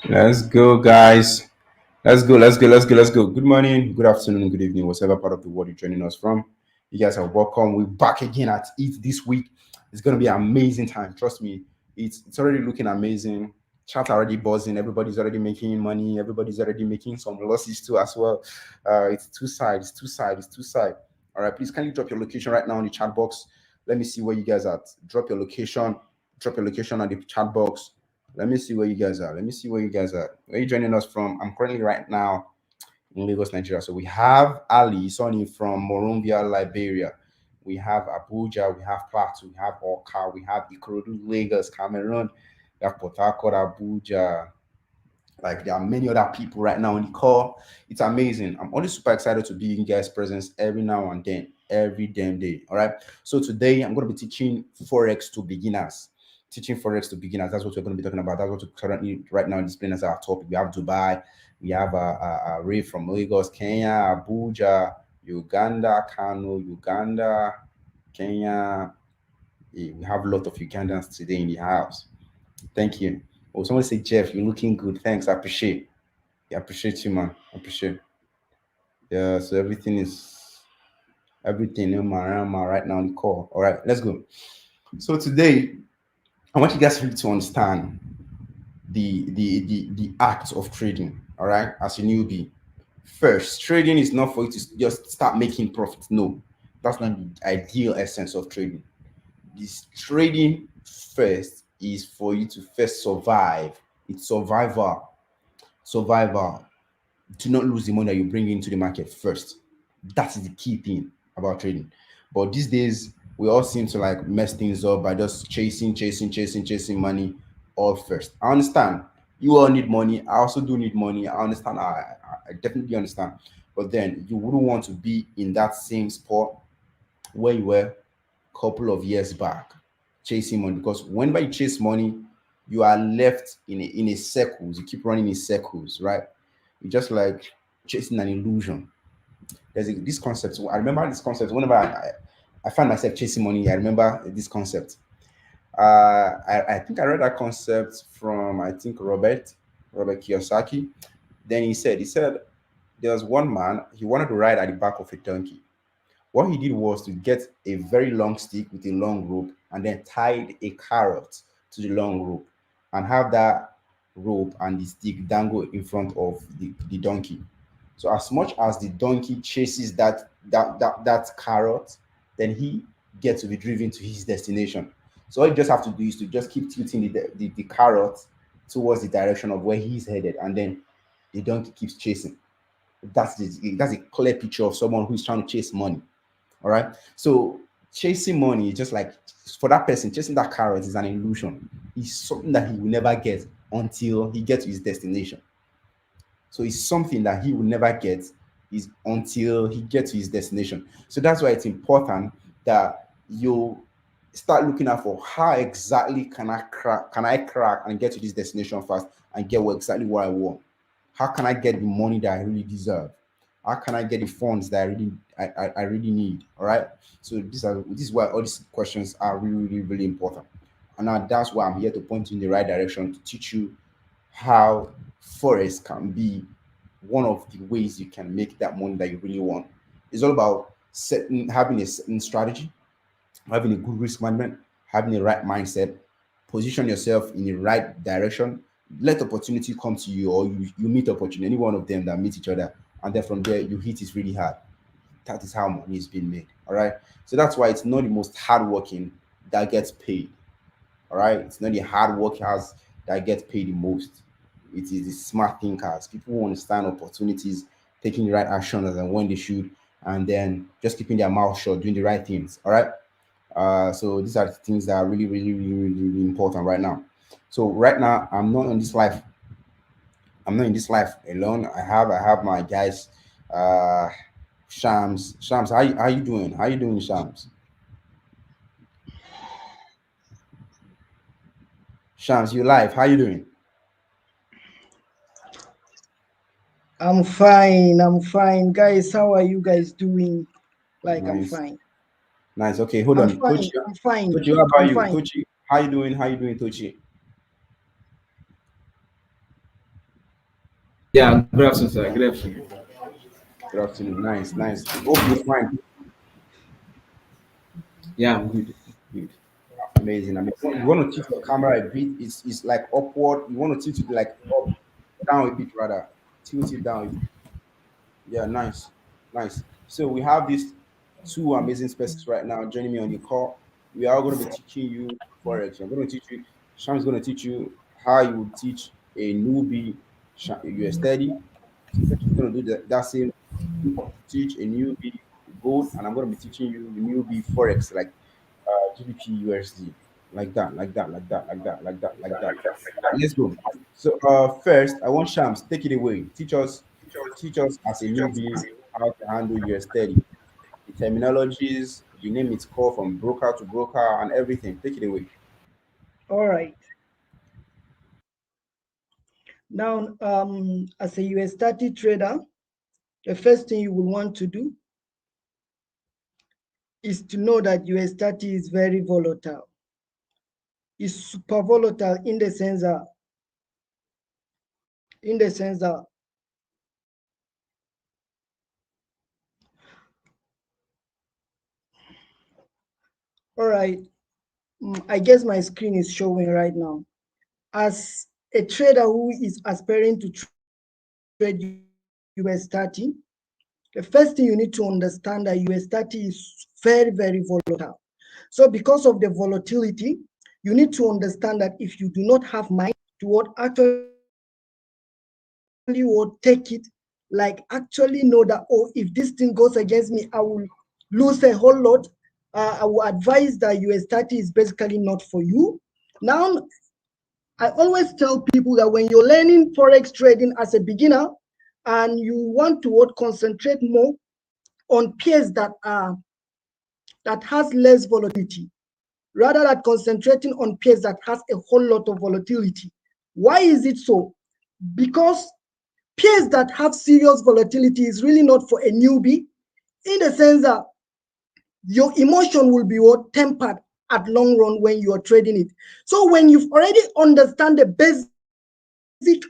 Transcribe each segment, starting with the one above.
Let's go, guys. Let's go. Good morning, good afternoon, good evening, whatever part of the world you're joining us from. You guys are welcome. We're back again at it this week. It's gonna be an amazing time. Trust me, it's already looking amazing. Chat already buzzing. Everybody's already making money. Everybody's already making some losses too as well. It's two sides. It's two side. All right, please kindly drop your location right now in the chat box. Let me see where you guys are at. Drop your location. Drop your location on the chat box. Let me see where you guys are. Let me see where you guys are. Where are you joining us from? I'm currently right now in Lagos, Nigeria. So we have Ali Sonny from Monrovia, Liberia. We have Abuja, we have Plateau, we have Oka, we have Ikorodu, Lagos, Cameroon, we have Port Harcourt, Abuja. Like there are many other people right now on the call. It's amazing. I'm always super excited to be in guys' presence every now and then, every damn day. All right. So today I'm going to be teaching Forex to beginners. Teaching Forex to beginners. That's what we're going to be talking about. That's what we're currently right now displaying as our topic. We have Dubai. We have Ray from Lagos, Kenya, Abuja, Uganda, Kano, Uganda, Kenya. We have a lot of Ugandans today in the house. Thank you. Oh, someone say, Jeff, you're looking good. Thanks. I appreciate. Yeah, I appreciate you, man. I appreciate. Yeah, so everything in my around my right now on the call. All right, let's go. So today, I want you guys really to understand the act of trading. All right, as a newbie. First, trading is not for you to just start making profits. No, that's not the ideal essence of trading. This trading first is for you to first survive. It's survival to not lose the money that you bring into the market first. That is the key thing about trading. But these days, we all seem to like mess things up by just chasing money all first. I understand. You all need money. I also do need money. I understand. I definitely understand. But then you wouldn't want to be in that same spot where you were a couple of years back chasing money. Because whenever you chase money, you are left in a circles. You keep running in circles, right? You just like chasing an illusion. This concept. I remember this concept whenever I find myself chasing money. I remember this concept. I think I read that concept from I think Robert Kiyosaki. Then he said there was one man, he wanted to ride at the back of a donkey. What he did was to get a very long stick with a long rope and then tied a carrot to the long rope and have that rope and the stick dangle in front of the donkey. So as much as the donkey chases that carrot, then he gets to be driven to his destination. So all you just have to do is to just keep tilting the carrot towards the direction of where he's headed, and then the donkey keeps chasing. That's a clear picture of someone who's trying to chase money. All right. So chasing money is just like for that person, chasing that carrot is an illusion. It's something that he will never get until he gets to his destination. So it's something that he will never get is until he gets to his destination. So that's why it's important that you start looking out for how exactly can I crack and get to this destination fast and get exactly what I want. How can I get the money that I really deserve? How can I get the funds that I really need? All right. So this is why all these questions are really important. And now that's why I'm here to point you in the right direction to teach you how forex can be one of the ways you can make that money that you really want. It's all about having a certain strategy, having a good risk management, having the right mindset, position yourself in the right direction, let opportunity come to you, or you meet opportunity, any one of them that meet each other, and then from there you hit it really hard. That is how money is being made. All right. So that's why it's not the most hardworking that gets paid. All right. It's not the hard workers that get paid the most. It is the smart thinkers, people who understand opportunities, taking the right actions and when they should, and then just keeping their mouth shut, doing the right things. All right. So these are the things that are really important right now. So right now, I'm not in this life. I'm not in this life alone. I have my guys. Uh, Shams, how you doing? How you doing, Shams? Shams, you live? How you doing? I'm fine, guys. How are you guys doing? Like, I'm Nice, fine. nice. Okay, hold I'm on, fine. I'm fine. Tochi, how I'm about you? fine. Tochi, how you doing? How you doing, Tochi? Yeah, good afternoon, sir. Good afternoon. Good afternoon. Nice, nice. Hope you're fine. Yeah, I'm good. Good. Amazing. I mean, you want to tilt your camera a bit. It's like upward. You want to tilt it like up, down a bit rather. Tilt it down a bit. Yeah, nice, nice. So we have these two amazing species right now joining me on the call. We are going to be teaching you forex. I'm going to teach you. Sham is going to teach you how you would teach a newbie US study. She's going to do that same teach a newbie gold, and I'm going to be teaching you the newbie forex, like GBP USD, like that, like that, like that, like that, like that, like that. Let's go. So first, I want Shams take it away. Teach us as a newbie how to handle US study, the terminologies, you name it, call from broker to broker, and everything. Take it away. All right. Now, as a US 30 trader, the first thing you will want to do is to know that US 30 is very volatile. It's super volatile in the sense that all right, I guess my screen is showing right now. As a trader who is aspiring to trade US 30, the first thing you need to understand that US 30 is very, very volatile. So, because of the volatility, you need to understand that if you do not have mind to what actually what take it, like actually know that, oh, if this thing goes against me, I will lose a whole lot. I will advise that US 30 is basically not for you. Now, I always tell people that when you're learning forex trading as a beginner and you want to what concentrate more on pairs that has less volatility rather than concentrating on pairs that has a whole lot of volatility. Why is it so? Because pairs that have serious volatility is really not for a newbie, in the sense that your emotion will be what tempered at long run when you are trading it. So when you've already understand the basic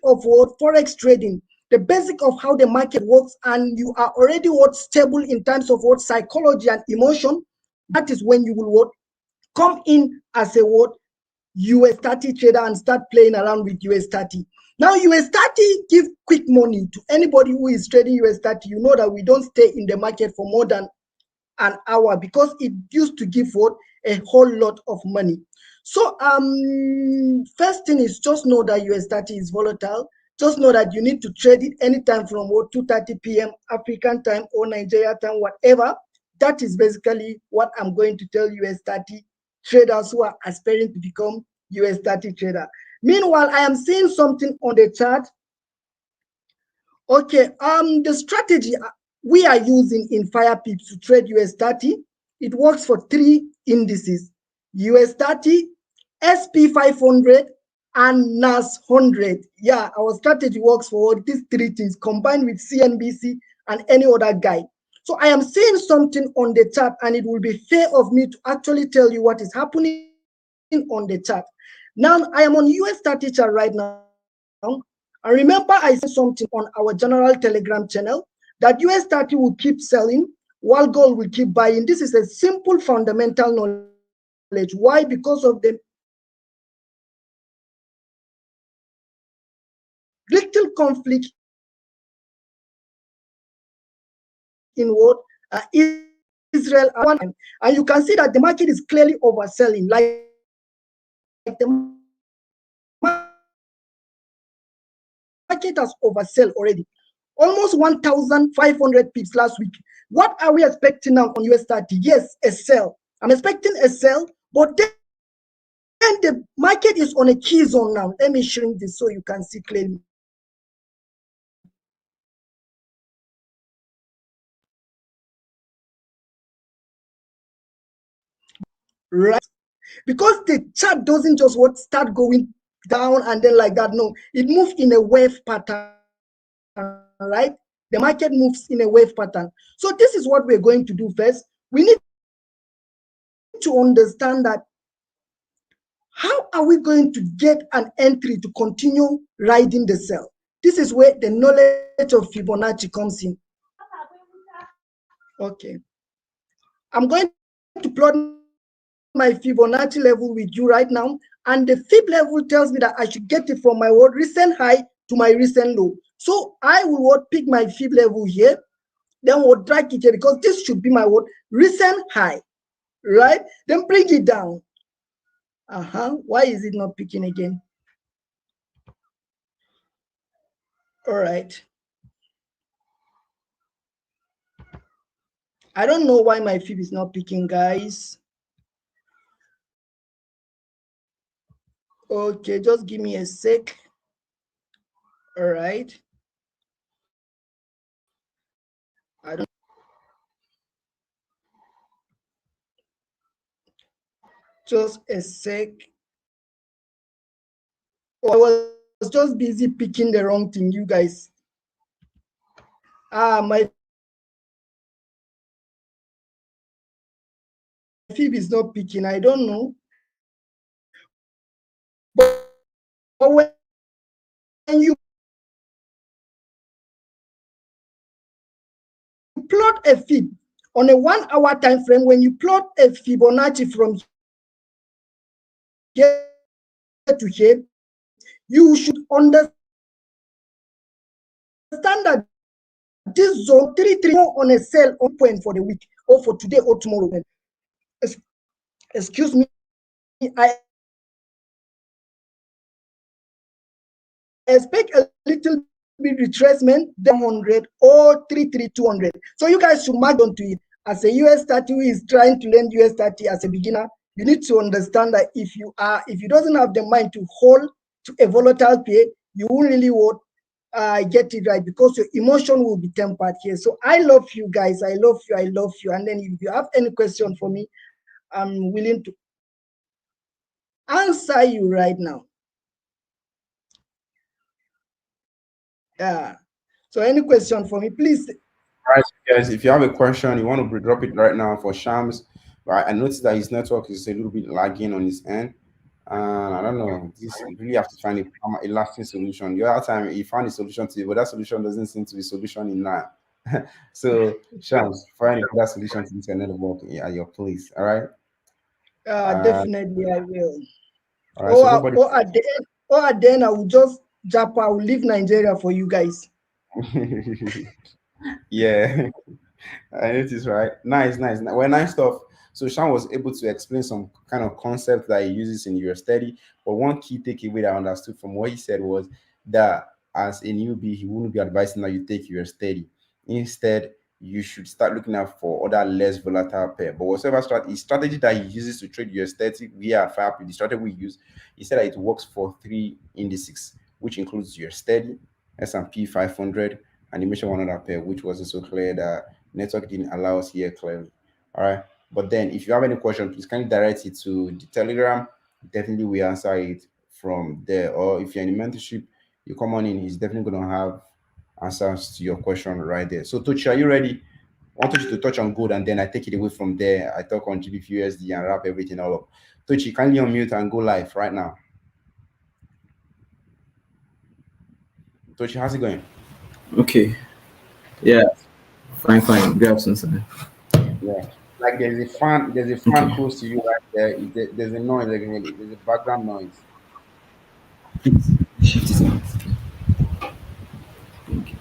of what forex trading, the basic of how the market works, and you are already what stable in terms of what psychology and emotion, that is when you will what come in as a what US 30 trader and start playing around with US 30. Now, US 30 give quick money to anybody who is trading US 30. You know that we don't stay in the market for more than an hour because it used to give what a whole lot of money. So first thing is just know that US 30 is volatile. Just know that you need to trade it anytime from what 2:30 p.m. African time or Nigeria time, whatever. That is basically what I'm going to tell US 30 traders who are aspiring to become US 30 trader. Meanwhile, I am seeing something on the chart. Okay, the strategy we are using in FirePips to trade US 30, it works for three indices: US 30, SP 500, and NAS 100. Yeah, our strategy works for these three things combined with CNBC and any other guide. So I am seeing something on the chart, and it will be fair of me to actually tell you what is happening on the chart. Now, I am on US 30 chart right now. And remember, I said something on our general Telegram channel that US 30 will keep selling while gold will keep buying. This is a simple fundamental knowledge. Why? Because of the little conflict in what Israel and and you can see that the market is clearly overselling. Like the market has oversell already, almost 1,500 pips last week. What are we expecting now on US 30? Yes, a sell. I'm expecting a sell, but then the market is on a key zone now. Let me shrink this so you can see clearly. Right? Because the chart doesn't just what start going down and then like that. No, it moves in a wave pattern, right? The market moves in a wave pattern. So this is what we're going to do first. We need to understand that how are we going to get an entry to continue riding the sell? This is what we need to understand. this is where the knowledge of Fibonacci comes in. Okay. I'm going to plot my Fibonacci level with you right now. And the Fib level tells me that I should get it from my recent high to my recent low. So I will pick my Fib level here. Then we'll drag it here because this should be my recent high, right? Then bring it down. Why is it not picking again? All right. I don't know why my Fib is not picking, guys. Okay, just give me a sec. All right. I don't. Just a sec. Oh, I was just busy picking the wrong thing, you guys. My Fib is not picking. I don't know. But when you plot a Fib on a 1 hour time frame, when you plot a Fibonacci from here to here, you should understand that this zone 3 on a sell on point for the week or for today or tomorrow. Excuse me, I expect a little bit retracement, 100 or 200. So you guys should mark onto it. As a US 30 who is trying to learn US 30 as a beginner, you need to understand that if you doesn't have the mind to hold to a volatile pair, you won't really get it right because your emotion will be tempered here. So I love you guys. I love you. I love you. And then if you have any question for me, I'm willing to answer you right now. Yeah. So any question for me, please. All right, guys, if you have a question, you want to drop it right now for Shams. Right, I noticed that his network is a little bit lagging on his end. And I don't know, this you really have to find a lasting solution. The other time he found a solution to it, but that solution doesn't seem to be solution in now. So Shams, find that solution to this network at your place. All right. Uh, Definitely I will. all right. So nobody. At the end I will just jump. I will leave Nigeria for you guys. Yeah. I noticed, right? Nice, nice. Well, nice stuff. So Sean was able to explain some kind of concept that he uses in your study. But one key takeaway that I understood from what he said was that as a newbie, he wouldn't be advising that you take your study. Instead, you should start looking out for other less volatile pair. But whatever strategy that he uses to trade your study, we are far the strategy we use. He said that it works for three indices, which includes your steady, S&P 500, and he mentioned one other pair, which was also clear that network didn't allow us here clearly. All right. But then if you have any question, please kindly direct it to the Telegram. Definitely we answer it from there. Or if you're in mentorship, you come on in, he's definitely gonna have answers to your question right there. So Tochi, are you ready? I want you to touch on gold and then I take it away from there. I talk on GBP USD and wrap everything all up. Tochi, kindly unmute and go live right now. Tochi, how's it going? Okay. Yeah. Fine, fine. Good afternoon, sir. Yeah. Like there's a fan Okay. close to you right there. There's a noise, like, there's a background noise. Shift it out. Okay.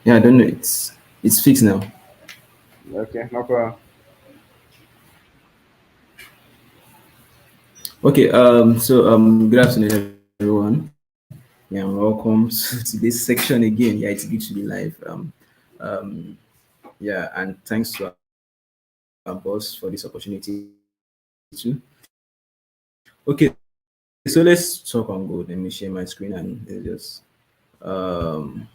Yeah, I don't know. It's fixed now. Okay, no problem. Okay. Good afternoon, everyone. Yeah, welcome to this section again. Yeah, it's good to be live. Um, yeah, and thanks to our boss for this opportunity too. Okay, so let's talk on gold. Let me share my screen and let's just um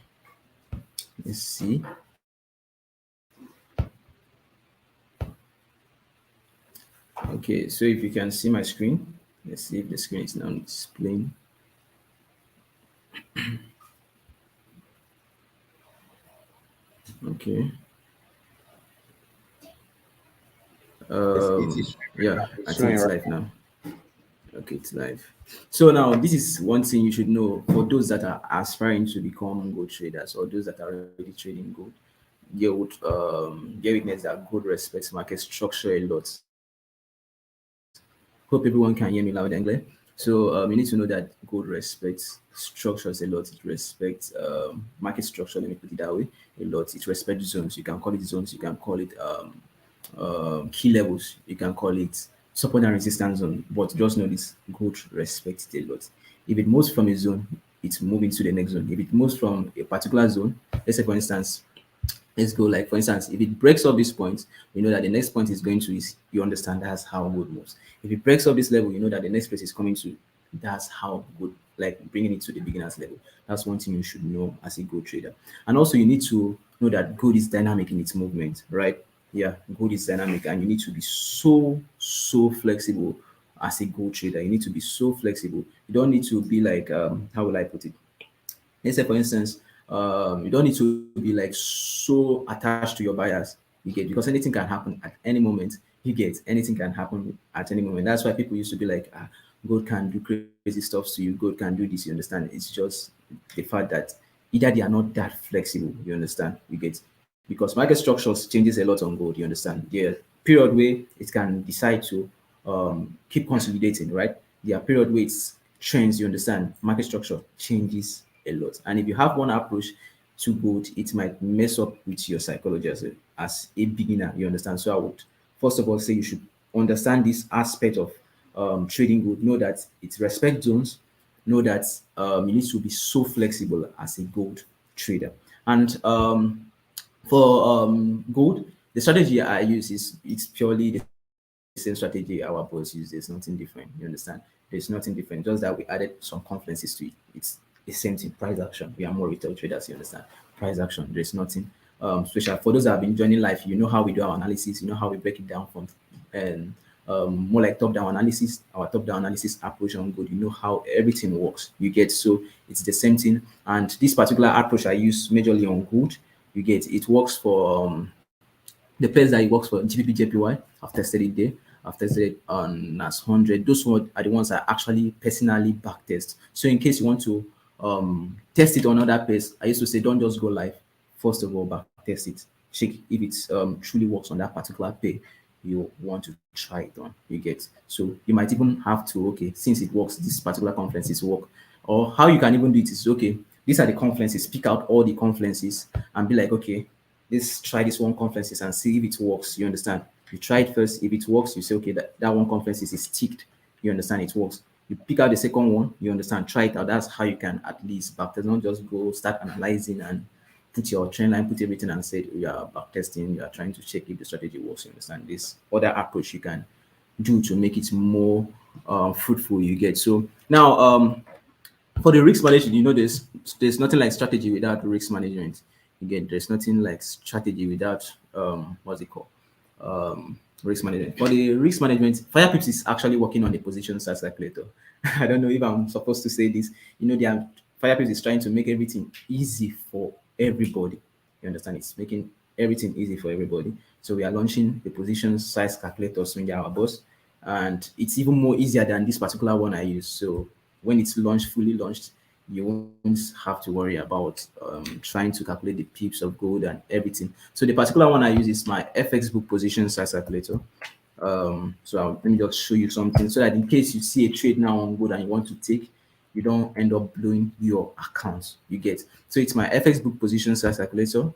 let's see. Okay, so if you can see my screen, let's see if the screen is now displaying. Okay. It is Yeah, I it's think showing it's right live now. Okay, it's live. So now this is one thing you should know for those that are aspiring to become gold traders or those that are already trading gold. You witness that gold respects market structure a lot. Hope everyone can hear me loud and clear. So you need to know that gold respects structures a lot. It respects market structure. Let me put it that way. A lot. It respects zones. You can call it zones. You can call it key levels. You can call it support and resistance zone. But just know this: gold respects it a lot. If it moves from a zone, it's moving to the next zone. If it moves from a particular zone, let's say for instance, let's go like for instance, if it breaks up this point, we know that the next point is going to is, you understand, that's how good moves. If it breaks up this level, you know that the next place is coming to, that's how good, like bringing it to the beginner's level. That's one thing you should know as a gold trader. And also you need to know that gold is dynamic in its movement, right? Yeah, gold is dynamic, and you need to be so flexible as a gold trader. You need to be so flexible. You don't need to be like how will I put it, let's say for instance, you don't need to be like so attached to your buyers. You get, because anything can happen at any moment. You get, anything can happen at any moment. That's why people used to be like, God can do crazy stuff to you, God can do this, you understand? It's just the fact that either they are not that flexible, you understand? You get, because market structures changes a lot on gold, you understand? There are period where it can decide to keep consolidating, right? There are period where it's trends, you understand? Market structure changes a lot. And if you have one approach too good, it might mess up with your psychology as a beginner, you understand? So I would first of all say you should understand this aspect of trading good. Know that it respect zones. Know that you need to be so flexible as a gold trader. And for gold, the strategy I use is, it's purely the same strategy our boss use. There's nothing different. You understand? There's nothing different. Just that we added some conferences to it. It's the same thing. Price action. We are more retail traders. You understand? Price action. There's nothing special. For those that have been joining life, you know how we do our analysis. You know how we break it down from and more like top-down analysis. Our top-down analysis approach on gold. You know how everything works. You get, so it's the same thing. And this particular approach I use majorly on gold. You get, it works for the place that it works for GBP JPY. I've tested it there. I've tested it on NAS 100. Those one are the ones I actually personally back test. So in case you want to test it on other place, I used to say don't just go live. First of all, back test it. Check if it truly works on that particular pay you want to try it on. You get, so you might even have to, okay, since it works, this particular conferences work. Or how you can even do it is, okay, these are the conferences, pick out all the conferences and be like, okay, let's try this one conferences and see if it works. You understand? You try it first. If it works, you say, okay, that one conferences is ticked. You understand it works. You pick out the second one, you understand, try it out. That's how you can at least back test, not just go start analyzing and put your trend line, put everything and say you are back testing, you are trying to check if the strategy works. You understand? This other approach you can do to make it more fruitful. You get, so now for the risk management, you know, there's nothing like strategy without risk management. Again, there's nothing like strategy without what's it called? Risk management. For the risk management, Firepips is actually working on the position size calculator. I don't know if I'm supposed to say this. You know, Firepips is trying to make everything easy for everybody. You understand? It's making everything easy for everybody. So we are launching the position size calculator soon, our boss, and it's even more easier than this particular one I use. So when it's launched, fully launched, you won't have to worry about trying to calculate the pips of gold and everything. So the particular one I use is my FX book position size calculator. Let me just show you something so that in case you see a trade now on gold and you want to take, you don't end up blowing your account. You get, so it's my FX book position size calculator.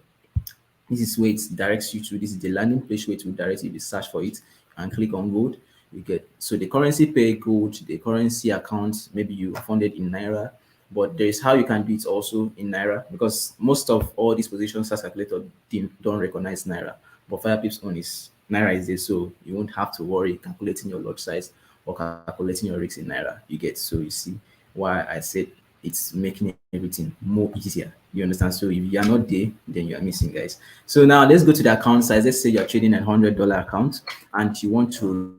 This is where it directs you to. This is the landing page where it will direct you to search for it and click on gold. You get, so the currency pair gold, the currency account, maybe you funded in Naira, but there is how you can do it also in Naira, because most of all these positions as calculator don't recognize Naira. But Firepips on is Naira is there, so you won't have to worry calculating your lot size or calculating your risks in Naira. You get, so you see why I said it's making everything more easier. You understand? So if you are not there, then you are missing, guys. So now let's go to the account size. Let's say you're trading a $100 account and you want to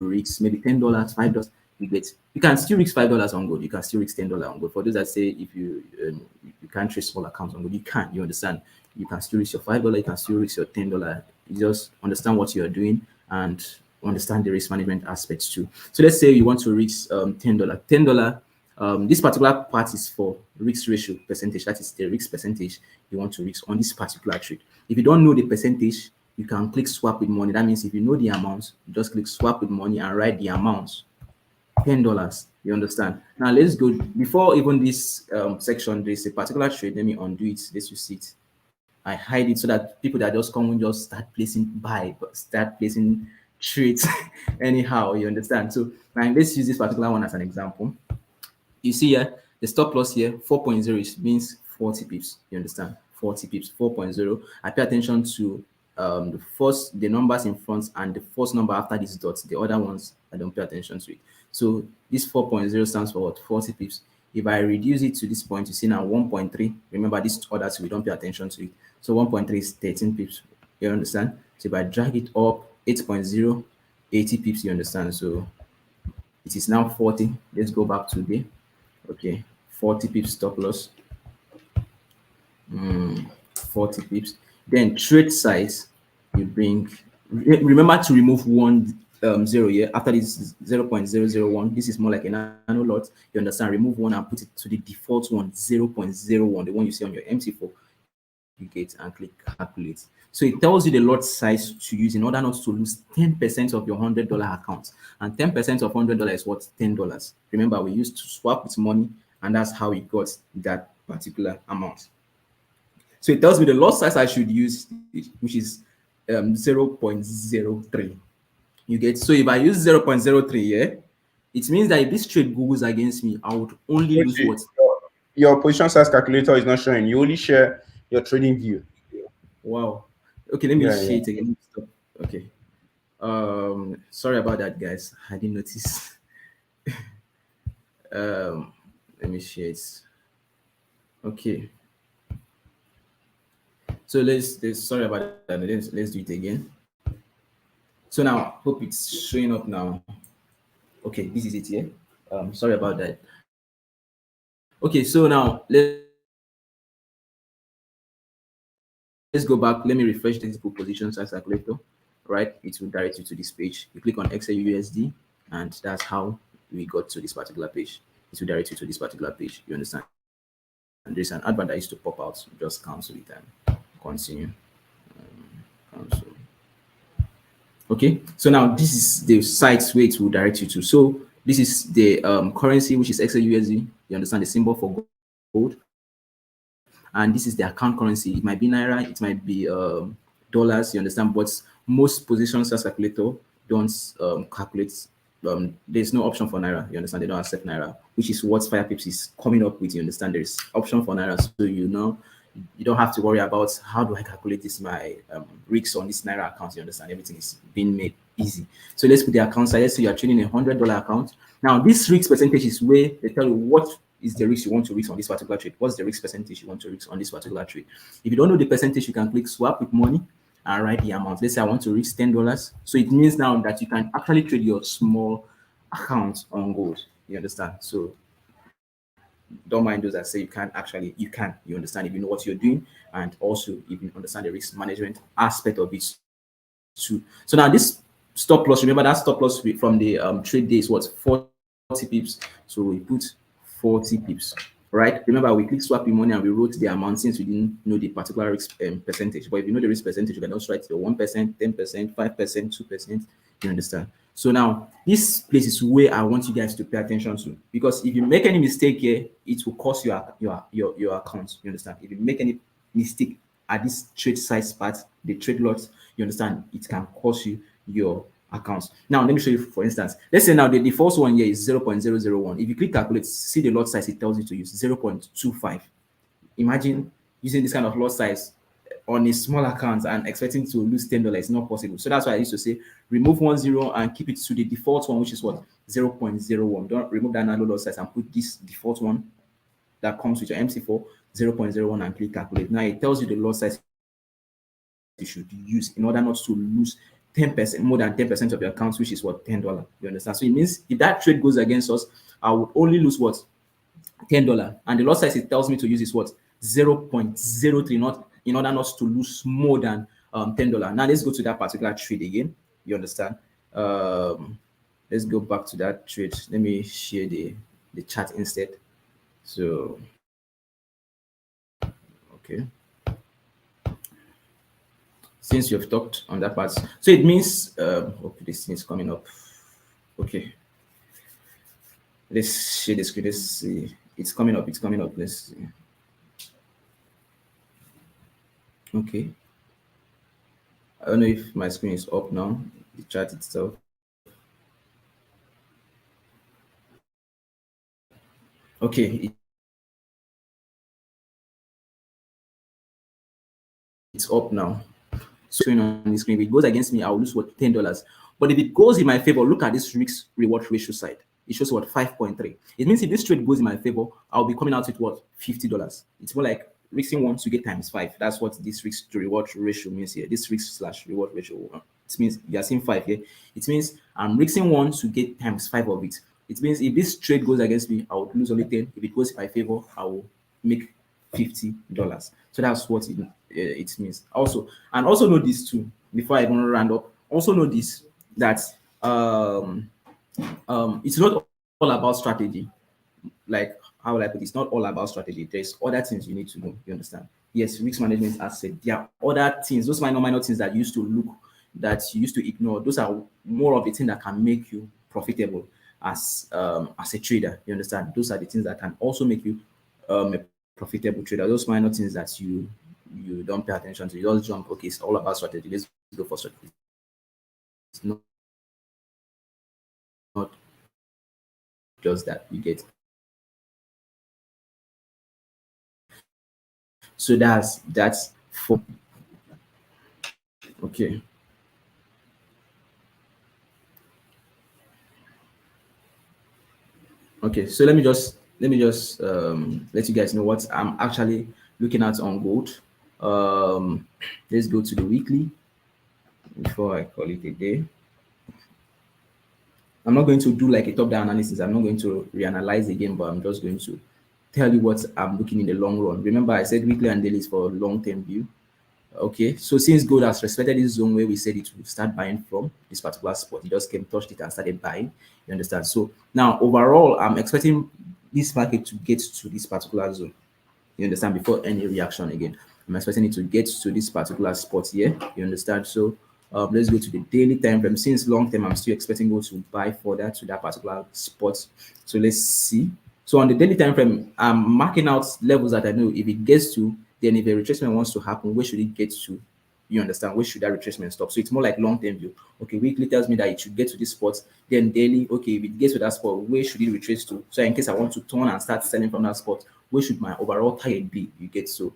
risk maybe $10, $5. You get, you can still risk $5 on gold. You can still risk $10 on gold. For those that say if you can't trade small accounts on gold, you can. You understand? You can still risk your $5. You can still risk your $10. You just understand what you are doing and understand the risk management aspects too. So let's say you want to reach $10. $10. This particular part is for risk ratio percentage. That is the risk percentage you want to reach on this particular trade. If you don't know the percentage, you can click swap with money. That means if you know the amount, you just click swap with money and write the amount. $10. You understand? Now let's go before even this section. There's a particular trade. Let me undo it. Let's you see it. I hide it so that people that just come and just start placing buy, but start placing trades anyhow. You understand? So now let's use this particular one as an example. You see here, the stop loss here, 4.0 means 40 pips. You understand? 40 pips, 4.0. I pay attention to the numbers in front and the first number after these dots. The other ones, I don't pay attention to it. So this 4.0 stands for what? 40 pips. If I reduce it to this point, you see now 1.3. Remember, these others, we don't pay attention to it. So 1.3 is 13 pips. You understand? So if I drag it up, 8.0, 80 pips, you understand? So it is now 40. Let's go back to the, okay, 40 pips stop loss. 40 pips. Then trade size, you bring, remember to remove one zero here after this 0.001. This is more like an nano lot. You understand? Remove one and put it to the default one, 0.01, the one you see on your MT4. You get and click calculate. So it tells you the lot size to use in order not to lose 10% of your $100 account. And 10% of $100 is what? $10. Remember, we used to swap with money, and that's how we got that particular amount. So it tells me the lot size I should use, which is 0.03. You get, so if I use 0.03 here, it means that if this trade goes against me, I would only lose Okay. what? Your position size calculator is not showing. You only share your trading view. Wow. Okay, let me Yeah, share yeah. it again. Stop. Okay. Sorry about that, guys. I didn't notice. Let me share it. Okay. So let's sorry about that. Let's do it again. So now hope it's showing up now. Okay, this is it here. Sorry about that. Okay, so now let's go back. Let me refresh this position size calculator. Right, it will direct you to this page. You click on XAUUSD, and that's how we got to this particular page. It will direct you to this particular page. You understand? And there's an advert that is to pop out. Just cancel it and continue. Cancel. Okay, so now this is the site's way to direct you to. So this is the currency, which is XAUSD. You understand the symbol for gold, and this is the account currency. It might be naira, it might be dollars. You understand, but most positions as calculator don't calculate. There's no option for naira. You understand, they don't accept naira, which is what FirePips is coming up with. You understand, there's option for naira, so you know you don't have to worry about how do I calculate this my risks on this naira account. You understand, everything is being made easy. So let's put the account side. Let's say you're trading a $100 account. Now this risk percentage is where they tell you what is the risk you want to risk on this particular trade. What's the risk percentage you want to risk on this particular trade? If you don't know the percentage, you can click swap with money and write the amount. Let's say I want to risk $10. So it means now that you can actually trade your small account on gold. You understand? So don't mind those that say you can't actually, you can. You understand if you know what you're doing, and also if you understand the risk management aspect of it too. So now this stop loss, remember that stop loss from the trade day is what? 40 pips. So we put 40 pips, right? Remember, we click swap in money and we wrote the amount since we didn't know the particular risk percentage. But if you know the risk percentage, you can also write the 1%, 10%, 5%, 2%. You understand? So now this place is where I want you guys to pay attention to, because if you make any mistake here, it will cost your account. You understand? If you make any mistake at this trade size part, the trade lots, you understand, it can cost you your accounts. Now, let me show you, for instance, let's say now the first one here is 0.001. If you click calculate, see the lot size, it tells you to use 0.25. Imagine using this kind of lot size on a small account and expecting to lose $10. It's not possible. So that's why I used to say remove 10 and keep it to the default one, which is what? 0.01. Don't remove that nano lot size and put this default one that comes with your MC4, 0.01, and click calculate. Now it tells you the lot size you should use in order not to lose 10%, more than 10% of your accounts, which is what? $10. You understand? So it means if that trade goes against us, I would only lose what? $10. And the lot size it tells me to use is what? 0.03, not in order not to lose more than $10. Now let's go to that particular trade again. You understand? Um, let's go back to that trade. Let me share the chart instead. So okay, since you've talked on that part, so it means okay, this thing is coming up. Okay, let's share the screen. Let's see. It's coming up. It's coming up. Let's see. Okay. I don't know if my screen is up now. The chart itself. Okay, it's up now. So on the screen, if it goes against me, I'll lose what $10. But if it goes in my favor, look at this risk reward ratio side. It shows what 5.3. It means if this trade goes in my favor, I'll be coming out with what $50. It's more like risking one to get times five. That's what this risk to reward ratio means here. This risk slash reward ratio. It means you are seeing five here. It means I'm risking one to get times five of it. It means if this trade goes against me, I would lose only 10. If it goes in my favor, I will make $50. So that's what it means. Also, and also know this too. Before I even round up, also know this that um it's not all about strategy. Like how will I put it? It's not all about strategy. There's other things you need to know. You understand? Yes, risk management as said. There are other things, those minor things that you used to look that you used to ignore. Those are more of the thing that can make you profitable as a trader. You understand? Those are the things that can also make you a profitable trader. Those minor things that you don't pay attention to. You just jump. Okay, it's all about strategy. Let's go for strategy. It's not just that you get. So that's for okay. Okay, so let me just let you guys know what I'm actually looking at on gold. Let's go to the weekly before I call it a day. I'm not going to do like a top-down analysis. I'm not going to reanalyze again, but I'm just going to tell you what I'm looking in the long run. Remember, I said weekly and daily is for long-term view. Okay, so since gold has respected this zone where we said it would start buying from this particular spot, it just came, touched it, and started buying. You understand? So now overall, I'm expecting this market to get to this particular zone. You understand? Before any reaction again, I'm expecting it to get to this particular spot here. You understand? So let's go to the daily time frame. Since long term, I'm still expecting gold to buy further to that particular spot. So let's see. So on the daily time frame, I'm marking out levels that I know if it gets to, then if a retracement wants to happen, where should it get to? You understand? Where should that retracement stop? So it's more like long-term view. Okay, weekly tells me that it should get to this spot. Then daily, okay, if it gets to that spot, where should it retrace to? So in case I want to turn and start selling from that spot, where should my overall target be? You get so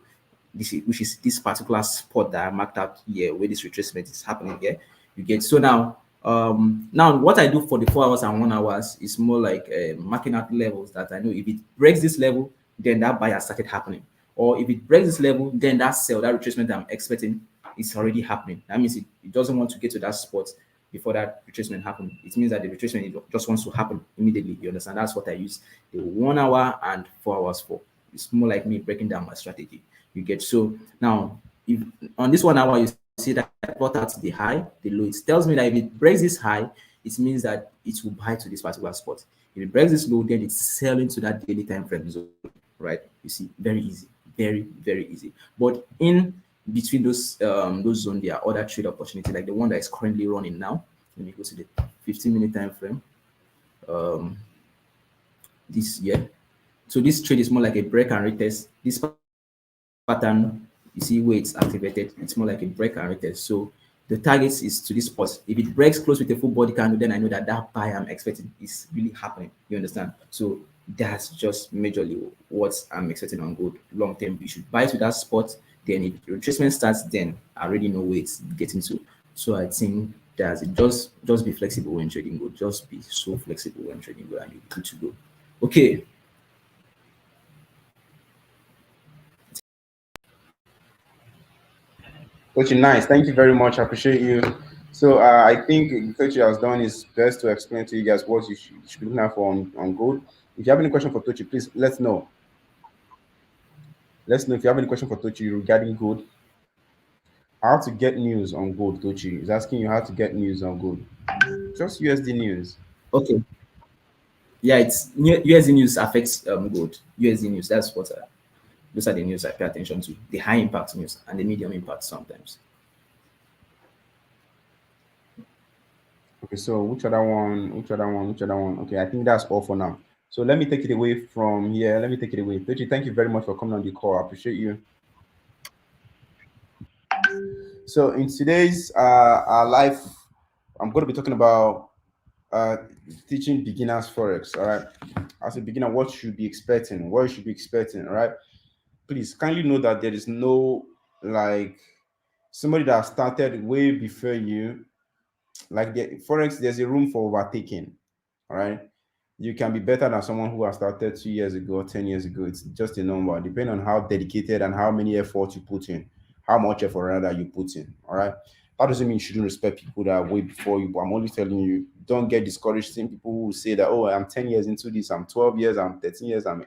this is, which is this particular spot that I marked out here where this retracement is happening here. You get so now what I do for the 4 hours and 1 hours is more like marking out levels that I know if it breaks this level, then that buy has started happening. Or if it breaks this level, then that sell, that retracement that I'm expecting is already happening. That means it doesn't want to get to that spot before that retracement happens. It means that the retracement just wants to happen immediately. You understand? That's what I use the 1 hour and 4 hours for. It's more like me breaking down my strategy. You get so now if on this 1 hour you see that I brought out the high, the low. It tells me that if it breaks this high, it means that it will buy to this particular spot. If it breaks this low, then it's selling to that daily time frame zone, right? You see, very easy, very easy. But in between those zones, there are other trade opportunities like the one that is currently running now. Let me go to the 15-minute time frame. This year, so this trade is more like a break and retest. This pattern, you see where it's activated, it's more like a break and retest. So the target is to this spot. If it breaks close with a full body candle, then I know that that buy I'm expecting is really happening. You understand? So that's just majorly what I'm expecting on gold. Long term, you should buy to that spot. Then if the retracement starts, then I already know where it's getting to. So I think that's it. Just be flexible when trading gold. Just be so flexible when trading gold, and you're good to go. Okay. Coach, nice. Thank you very much. I appreciate you. So I think Tochi has done his best to explain to you guys what you should be looking out for on gold. If you have any question for Tochi, please let's know. Let's know if you have any question for Tochi regarding gold. How to get news on gold, Tochi. He's asking you how to get news on gold. Just USD news. Okay. Yeah, USD news affects gold. USD news. That's what those are the news I pay attention to. The high impact news and the medium impact sometimes. Okay, so which other one? Which other one? Which other one? Okay, I think that's all for now. So let me take it away from here. Let me take it away. Tochi, thank you very much for coming on the call. I appreciate you. So in today's our life, I'm going to be talking about uh teaching beginners forex. All right, as a beginner, what you should be expecting, what you should be expecting. All right, please kindly know that there is no like somebody that started way before you. Like the forex, there's a room for overtaking. All right, you can be better than someone who has started 2 years ago or 10 years ago. It's just a number, depending on how dedicated and how many effort you put in, how much effort rather you put in. All right, that doesn't mean you shouldn't respect people that are way before you, but I'm only telling you, don't get discouraged seeing people who say that, oh, I'm 10 years into this, I'm 12 years, I'm 13 years, I'm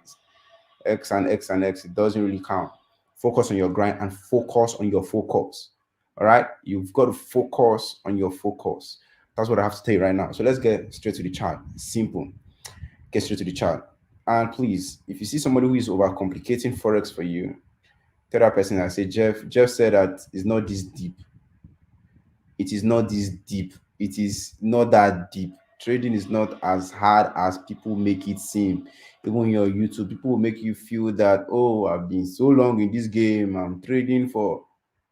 X and X and X. It doesn't really count. Focus on your grind and focus on your focus. All right, you've got to focus on your focus. That's what I have to tell you right now. So let's get straight to the chart. Simple. Get straight to the chart. And please, if you see somebody who is overcomplicating forex for you, tell that person, I say, Jeff said that it's not this deep. It is not this deep. It is not that deep. Trading is not as hard as people make it seem. Even on your YouTube, people will make you feel that, oh, I've been so long in this game, I'm trading for.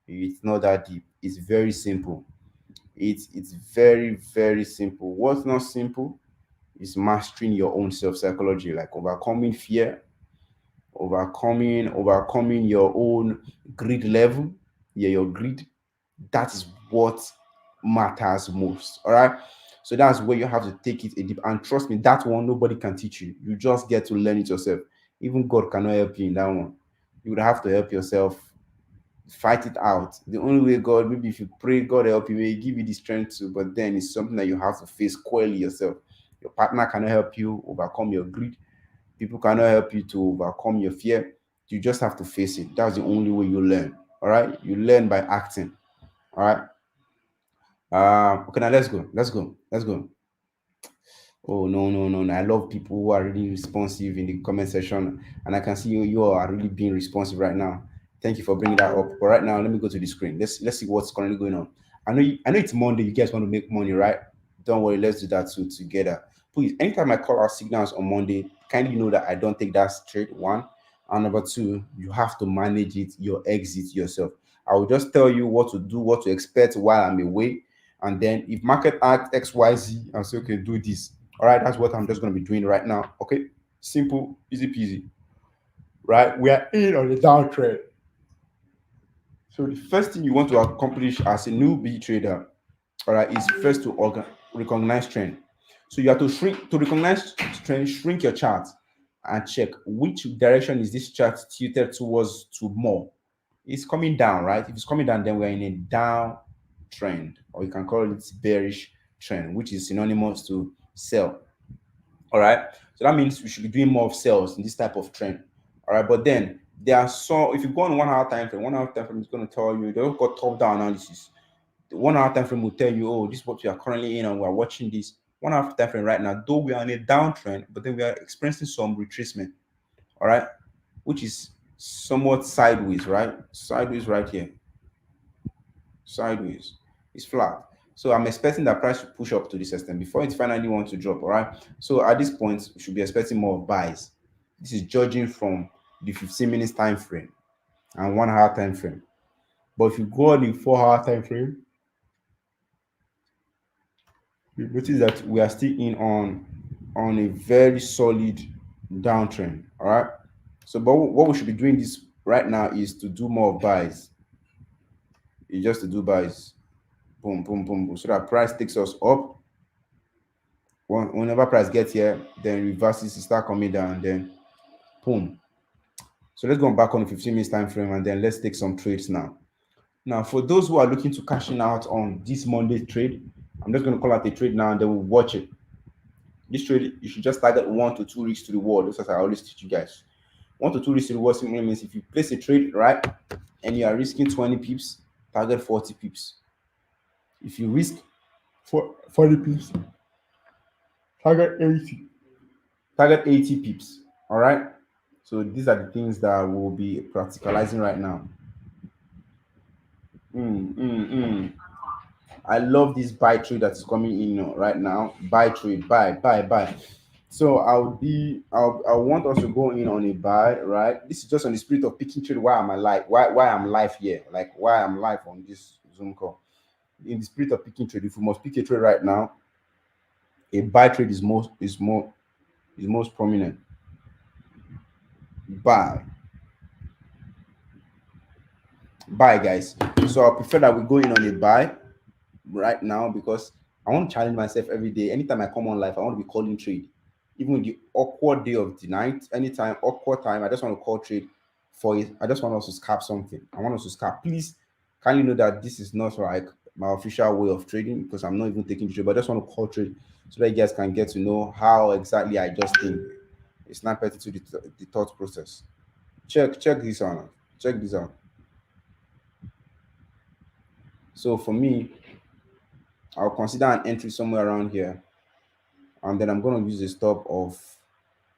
It's not that deep. It's very simple. It's very, very simple. What's not simple is mastering your own self-psychology, like overcoming fear, overcoming your own greed level. Yeah, your greed. That is what matters most. All right. So that's where you have to take it a deep, and trust me, that one nobody can teach you. You just get to learn it yourself. Even God cannot help you in that one. You would have to help yourself, fight it out. The only way God, maybe if you pray, God help you, may give you the strength to, but then it's something that you have to face squarely yourself. Your partner cannot help you overcome your greed. People cannot help you to overcome your fear. You just have to face it. That's the only way you learn. All right. You learn by acting. All right. Okay, now let's go. Let's go. Let's go. Oh no, no, no, no. I love people who are really responsive in the comment section. And I can see you are really being responsive right now. Thank you for bringing that up. But right now, let me go to the screen. Let's see what's currently going on. I know it's Monday. You guys want to make money, right? Don't worry, let's do that too together. Please, anytime I call out signals on Monday, kindly know that I don't take that straight. One. And number two, you have to manage it, your exit yourself. I will just tell you what to do, what to expect while I'm away. And then if market act XYZ, I'll say, okay, do this. All right, that's what I'm just going to be doing right now. Okay, simple, easy peasy. Right, we are in on the downtrend. So the first thing you want to accomplish as a newbie trader, all right, is first to recognize trend. So you have to recognize trend, shrink your chart, and check which direction is this chart tilted towards to more. It's coming down, right? If it's coming down, then we're in a down trend, or you can call it bearish trend, which is synonymous to sell. All right. So that means we should be doing more of sales in this type of trend. All right. But then there are some, if you go on 1 hour time frame, 1 hour time frame is going to tell you, they don't got top down analysis. The 1 hour time frame will tell you, oh, this is what we are currently in, and we're watching this 1 hour time frame right now. Though we are in a downtrend, but then we are experiencing some retracement. All right. Which is somewhat sideways, right? Sideways right here. Sideways. It's flat. So I'm expecting that price to push up to this extent before it finally wants to drop. All right. So at this point, we should be expecting more buys. This is judging from the 15 minutes time frame and 1 hour time frame. But if you go on the 4 hour time frame, you notice that we are still in on a very solid downtrend. All right. So, but what we should be doing this right now is to do more buys. It's just to do buys. Boom, boom, boom, boom. So that price takes us up. Whenever price gets here, then reverses, start coming down, then boom. So let's go back on the 15 minutes time frame, and then let's take some trades now. Now, for those who are looking to cashing out on this Monday trade, I'm just going to call out a trade now, and then we'll watch it. This trade, you should just target 1 to 2 weeks to the wall. That's as I always teach you guys. 1 to 2 weeks to the wall simply means if you place a trade, right, and you are risking 20 pips, target 40 pips. If you risk 40 pips, target 80. Target 80 pips. All right. So these are the things that we'll be practicalizing right now. Mm, mm, mm. I love this buy trade that's coming in right now. Buy trade, buy. So I want us to go in on a buy, right? This is just on the spirit of picking trade. Why am I live? Why I'm live here? Like why I'm live on this Zoom call. In the spirit of picking trade, if we must pick a trade right now, a buy trade is most prominent. Buy, buy, guys. So I prefer that we go in on a buy right now because I want to challenge myself every day. Anytime I come on live, I want to be calling trade. Even the awkward day of the night, anytime awkward time, I just want to call trade for it. I just want us to scalp something. I want us to scalp. Please, kindly know that this is not like my official way of trading because I'm not even taking the trade, but I just want to call trade so that you guys can get to know how exactly I just think. It's not better to the thought process. Check this out. Check this out. So for me, I'll consider an entry somewhere around here, and then I'm going to use a stop of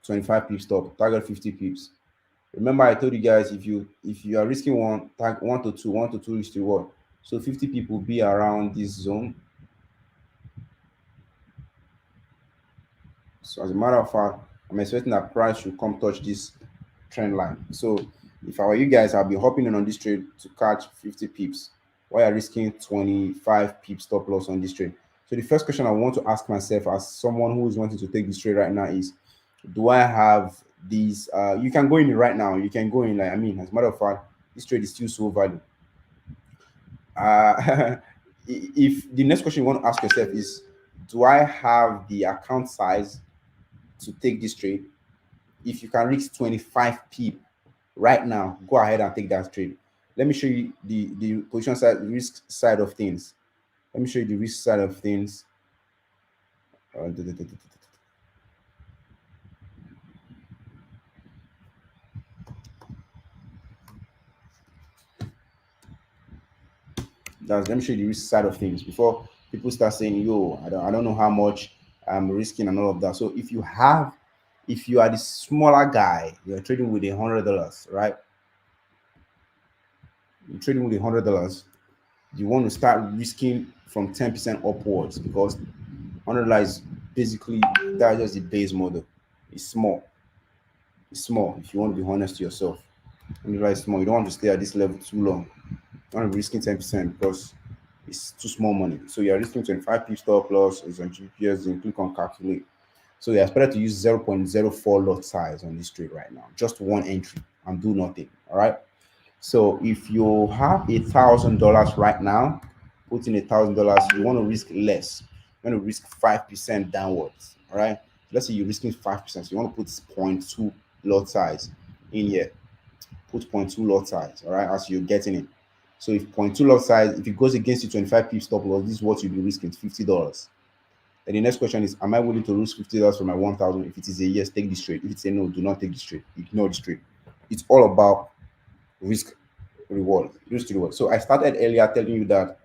25 pips stop, target 50 pips. Remember, I told you guys if you are risking one to two risk reward. So 50 people will be around this zone. So as a matter of fact, I'm expecting that price should come touch this trend line. So if I were you guys, I'll be hopping in on this trade to catch 50 pips while you're risking 25 pips stop loss on this trade. So the first question I want to ask myself as someone who is wanting to take this trade right now is, do I have these? You can go in right now. You can go in like, I mean, as a matter of fact, this trade is still so valuable. If the next question you want to ask yourself is, do I have the account size to take this trade? If you can risk 25 pip right now, go ahead and take that trade. Let me show you the position side, risk side of things. Let me show you the risk side of things. Let me show you the risk side of things before people start saying, "Yo, I don't know how much I'm risking and all of that." So if you are the smaller guy, you're trading with $100, right? You're trading with $100. You want to start risking from 10% upwards because $100 is basically that's just the base model. It's small. It's small. If you want to be honest to yourself, $100 is small. You don't want to stay at this level too long. You want to be risking 10% because it's too small money. So you're risking 25 p stop loss. It's on GPS. Then click on calculate. So you're expected to use 0.04 lot size on this trade right now. Just one entry and do nothing. All right. So if you have $1,000 right now, put in $1,000, you want to risk less. You want to risk 5% downwards. All right. Let's say you're risking 5%. So you want to put 0.2 lot size in here. Put 0.2 lot size. All right. As you're getting it. So if 0.2 lot size, if it goes against your 25 pip stop loss, this is what you'll be risking, $50. And the next question is, am I willing to lose $50 for my 1,000? If it is a yes, take this trade. If it's a no, do not take this trade. Ignore this trade. It's all about risk reward. So I started earlier telling you that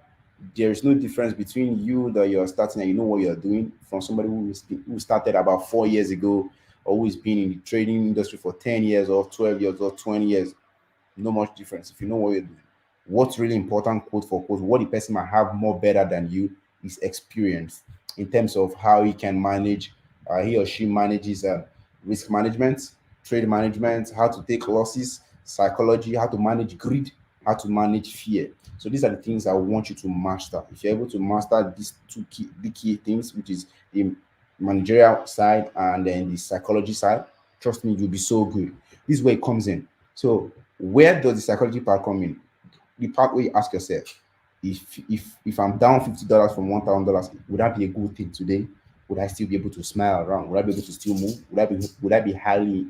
there is no difference between you that you're starting and you know what you're doing from somebody who started about 4 years ago or who's been in the trading industry for 10 years or 12 years or 20 years. No much difference if you know what you're doing. What's really important, quote for quote, what the person might have more better than you is experience in terms of how he can manage, he or she manages risk management, trade management, how to take losses, psychology, how to manage greed, how to manage fear. So these are the things I want you to master. If you're able to master these big key things, which is the managerial side and then the psychology side, trust me, you'll be so good. This is where it comes in. So where does the psychology part come in? The part where you ask yourself, if I'm down $50 from $1,000, would that be a good thing today? Would I still be able to smile around? Would I be able to still move? Would I be highly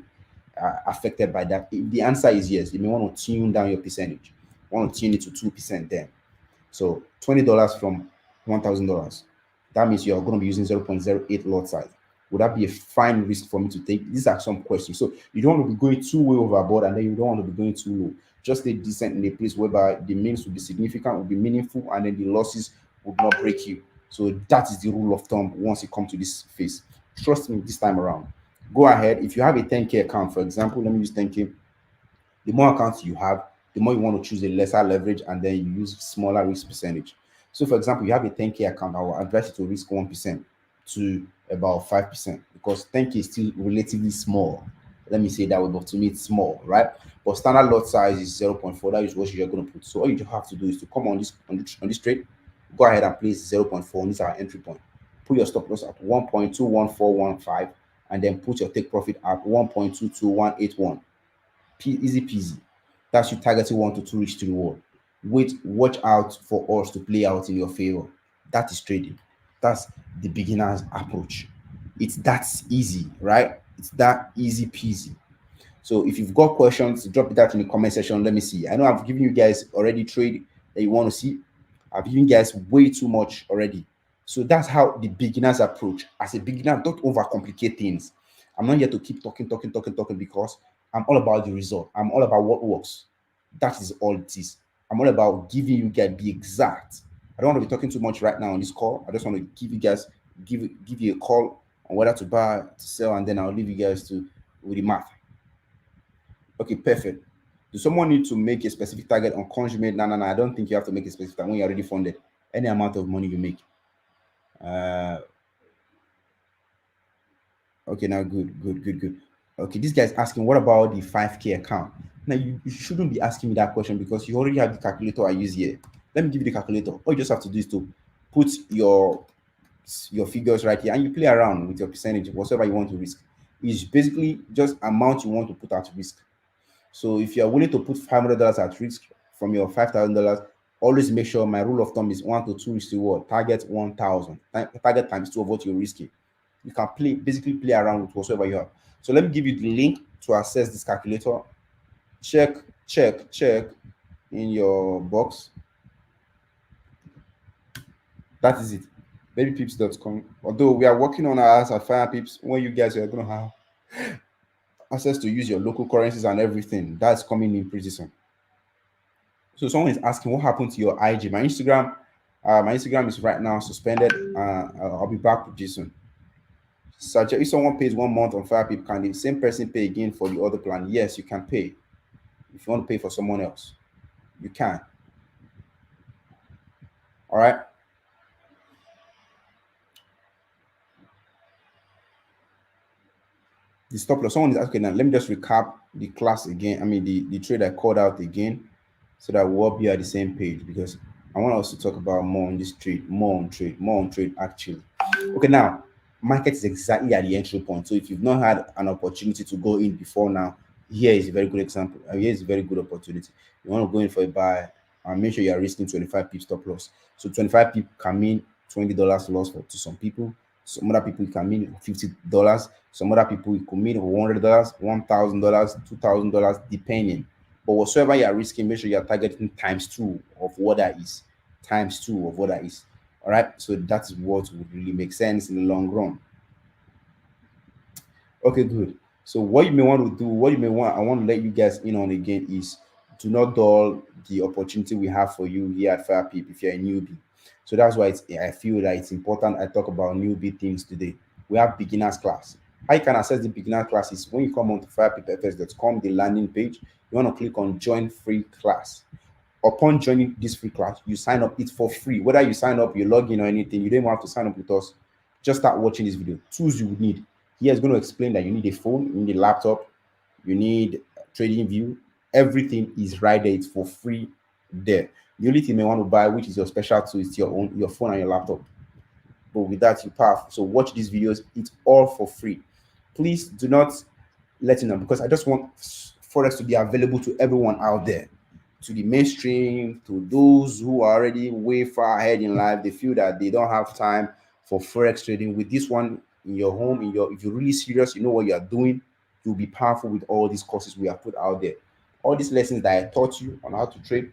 affected by that? If the answer is yes, you may want to tune down your percentage. You want to tune it to 2% then. So $20 from $1,000. That means you're going to be using 0.08 lot size. Would that be a fine risk for me to take? These are some questions. So you don't want to be going too way overboard and then you don't want to be going too low. Just stay decent in a place whereby the means will be significant, will be meaningful, and then the losses would not break you. So that is the rule of thumb once you come to this phase. Trust me this time around. Go ahead. If you have a 10K account, for example, let me use 10K. The more accounts you have, the more you want to choose a lesser leverage and then you use smaller risk percentage. So, for example, you have a 10K account, I will advise you to risk 1% to about 5% because 10K is still relatively small. Let me say that way, but to me, it's small, right? But standard lot size is 0.4. That is what you're going to put. So, all you just have to do is to come on this trade, go ahead and place 0.4. And this is our entry point. Put your stop loss at 1.21415 and then put your take profit at 1.22181. Easy peasy. That's you targeting 1 to 2 reach to reward. Wait, watch out for us to play out in your favor. That is trading. That's the beginner's approach. It's that easy, right? It's that easy peasy. So if you've got questions, drop it out in the comment section. Let me see. I know I've given you guys already trade that you want to see. I've given you guys way too much already. So that's how the beginner's approach. As a beginner, don't overcomplicate things. I'm not here to keep talking because I'm all about the result. I'm all about what works. That is all it is. I'm all about giving you guys be exact. I don't want to be talking too much right now on this call. I just want to give you guys give you a call on whether to buy, to sell, and then I'll leave you guys to with the math. Okay, perfect. Do someone need to make a specific target on consummate? No, no, no. I don't think you have to make a specific target when you're already funded. Any amount of money you make. Uh, okay, now good. Okay, this guy's asking, what about the 5K account? Now, you shouldn't be asking me that question because you already have the calculator I use here. Let me give you the calculator. All you just have to do is to put your figures right here and you play around with your percentage, whatever you want to risk. It's basically just amount you want to put at risk. So if you're willing to put $500 at risk from your $5,000, always make sure my rule of thumb is 1 to 2 risk reward. Target 1,000. Target times 2 of what you're risking. You can basically play around with whatsoever you have. So let me give you the link to access this calculator. Check in your box. That is it. Babypips.com. Although we are working on our ass at Fire Pips, when you guys are going to have access to use your local currencies and everything, that's coming in pretty soon. So someone is asking what happened to your IG. My Instagram is right now suspended. I'll be back with Jason. Such if someone pays 1 month on Firepip, can the same person pay again for the other plan? Yes, you can pay. If you want to pay for someone else, you can. All right. The stop loss. Someone is asking now. Let me just recap the class again. I mean the trade I called out again, so that we'll all be at the same page because I want us to talk about more on this trade, more on trade actually. Okay, now market is exactly at the entry point. So if you've not had an opportunity to go in before now, here is a very good example. Here is a very good opportunity. You want to go in for a buy and make sure you are risking 25 pips stop loss. So 25 pips can mean $20 loss to some people. Some other people it can mean $50. Some other people it could mean $100, $1,000, $2,000, depending. But whatsoever you are risking, make sure you are targeting times 2 of what that is. Times 2 of what that is. All right. So that's what would really make sense in the long run. Okay, good. So what you may want to do, I want to let you guys in on again is do not dull the opportunity we have for you here at FirePip if you're a newbie. So that's why I feel that it's important I talk about newbie things today. We have beginners class. How you can access the beginner class is when you come on to firepipfs.com, the landing page, you want to click on join free class. Upon joining this free class, you sign up. It's for free. Whether you sign up, you log in or anything, you don't even have to sign up with us. Just start watching this video. Tools you would need. Here is going to explain that you need a phone, you need a laptop, you need trading view. Everything is right there. It's for free there. The only thing you may want to buy, which is your special tool, is your phone and your laptop. But with that, you powerful. So watch these videos. It's all for free. Please do not let it know because I just want Forex to be available to everyone out there, to the mainstream, to those who are already way far ahead in life. They feel that they don't have time for Forex trading. With this one in your home, if you're really serious, you know what you are doing, you'll be powerful with all these courses we have put out there. All these lessons that I taught you on how to trade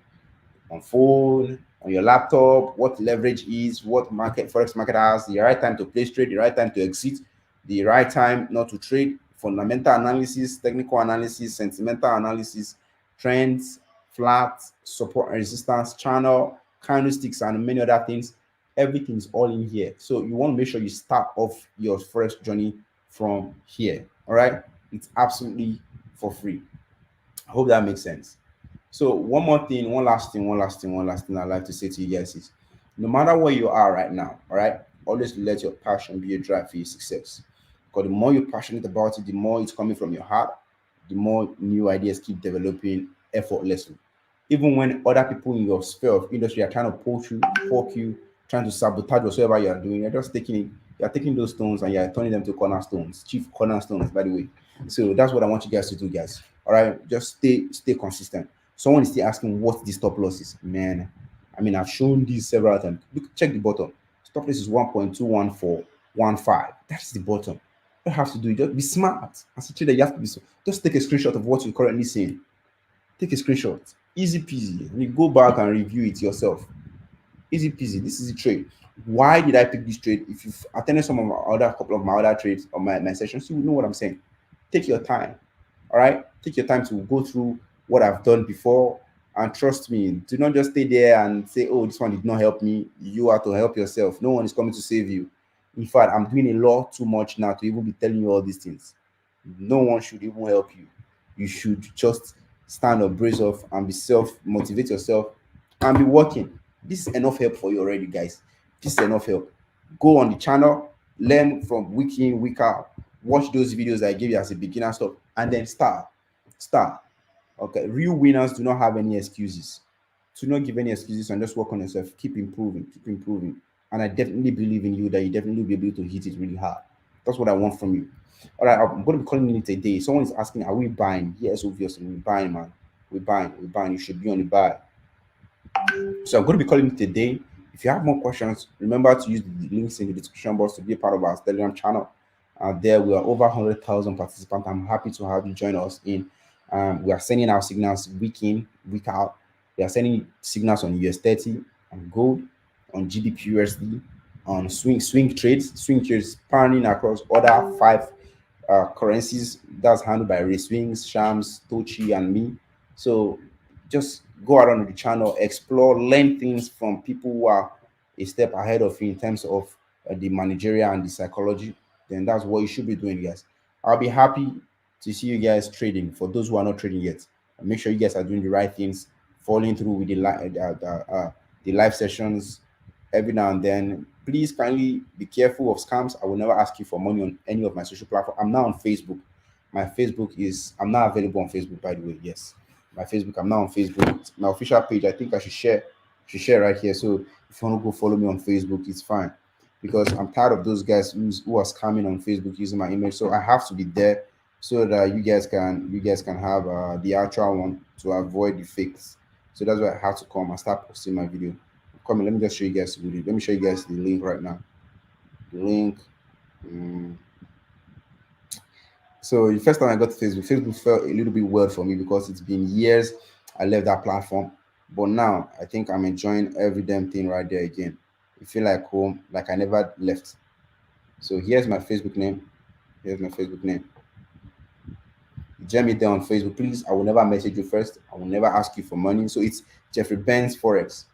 on phone, on your laptop, what leverage is, what Forex market has, the right time to place trade, the right time to exit, the right time not to trade, fundamental analysis, technical analysis, sentimental analysis, trends, flat, support and resistance, channel, candlesticks, and many other things. Everything is all in here. So you want to make sure you start off your Forex journey from here. All right. It's absolutely for free. I hope that makes sense. So one more thing, one last thing I'd like to say to you guys is no matter where you are right now, all right, always let your passion be a drive for your success. Because the more you're passionate about it, the more it's coming from your heart, the more new ideas keep developing effortlessly. Even when other people in your sphere of industry are trying to poke you, trying to sabotage whatever you are doing, you're just taking it, you're taking those stones and you're turning them to cornerstones, chief cornerstones, by the way. So that's what I want you guys to do, guys. All right, just stay consistent. Someone is still asking what the stop loss is. Man, I mean, I've shown this several times. Look, check the bottom. Stop loss is 1.21415. That's the bottom. You have to do it. Just be smart. As a trader, you have to be so. Just take a screenshot of what you're currently seeing. Take a screenshot. Easy peasy. You go back and review it yourself. Easy peasy. This is a trade. Why did I pick this trade? If you've attended some of my other couple of my other trades or my sessions, you will know what I'm saying. Take your time. All right. Take your time to go through what I've done before. And trust me, do not just stay there and say, oh, this one did not help me. You have to help yourself. No one is coming to save you. In fact, I'm doing a lot too much now to even be telling you all these things. No one should even help you. You should just stand up, brace off, and be motivate yourself and be working. This is enough help for you already, guys. This is enough help. Go on the channel, learn from week in, week out, watch those videos I gave you as a beginner stuff, and then start. Start. Okay. Real winners do not have any excuses. Do not give any excuses and just work on yourself. Keep improving, keep improving. And I definitely believe in you that you definitely will be able to hit it really hard. That's what I want from you. All right, I'm going to be calling it a day. Someone is asking, are we buying? Yes, obviously, we're buying, man. We're buying, we're buying. You should be on the buy. So I'm going to be calling it a day. If you have more questions, remember to use the links in the description box to be a part of our Telegram channel. There we are over 100,000 participants. I'm happy to have you join us in. We are sending our signals week in, week out. We are sending signals on US 30, on gold, on GBP USD, on swing trades, spanning across other five currencies. That's handled by Ray Swings, Shams, Tochi, and me. So just go around the channel, explore, learn things from people who are a step ahead of you in terms of the managerial and the psychology. Then that's what you should be doing, guys. I'll be happy to see you guys trading. For those who are not trading yet, make sure you guys are doing the right things, following through with the live sessions every now and then. Please kindly be careful of scams. I will never ask you for money on any of my social platforms. I'm now on Facebook. My Facebook is I'm not available on Facebook, by the way. Yes, my Facebook. I'm now on Facebook. My official page. I think I should share right here. So if you want to go follow me on Facebook, it's fine. Because I'm tired of those guys who are scamming on Facebook using my image. So I have to be there so that you guys can have the actual one to avoid the fakes. So that's why I have to come and start posting my video. Come in, let me just show you guys the video. Let me show you guys the link right now. The link. mm, So the first time I got to Facebook felt a little bit weird for me because it's been years I left that platform. But now I think I'm enjoying every damn thing right there again. I feel like home, like I never left. So here's my Facebook name. Here's my Facebook name. Gem me there on Facebook, please. I will never message you first. I will never ask you for money. So it's Jeffrey Benz Forex.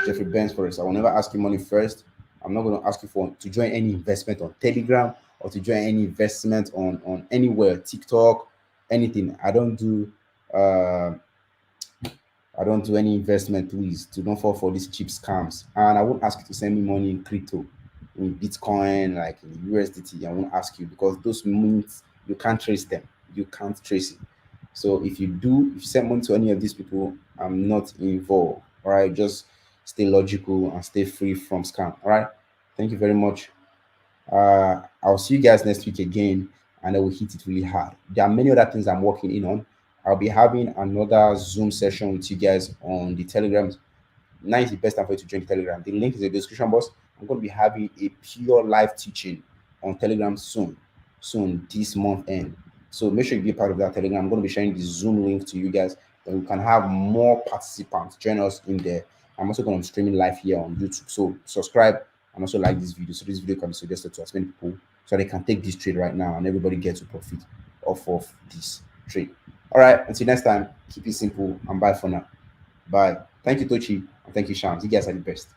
Jeffrey Benz Forex. I will never ask you money first. I'm not going to ask you for to join any investment on Telegram or to join any investment on anywhere, TikTok, anything. Uh I don't do any investment, please. Do not fall for these cheap scams. And I won't ask you to send me money in crypto, in Bitcoin, like in USDT. I won't ask you because those means you can't trace them. You can't trace it. So if you send money to any of these people, I'm not involved. All right. Just stay logical and stay free from scam. All right. Thank you very much. I'll see you guys next week again, and I will hit it really hard. There are many other things I'm working in on. I'll be having another Zoom session with you guys on the Telegram. Now is the best time for you to join the Telegram. The link is in the description box. I'm going to be having a pure live teaching on Telegram soon this month end. So make sure you be a part of that Telegram. I'm going to be sharing the Zoom link to you guys, and we can have more participants join us in there. I'm also going to be streaming live here on YouTube. So subscribe and also like this video so this video can be suggested to as many people so they can take this trade right now and everybody gets to profit off of this trade. All right, until next time, keep it simple and bye for now. Bye. Thank you, Tochi. And thank you, Shams. You guys are the best.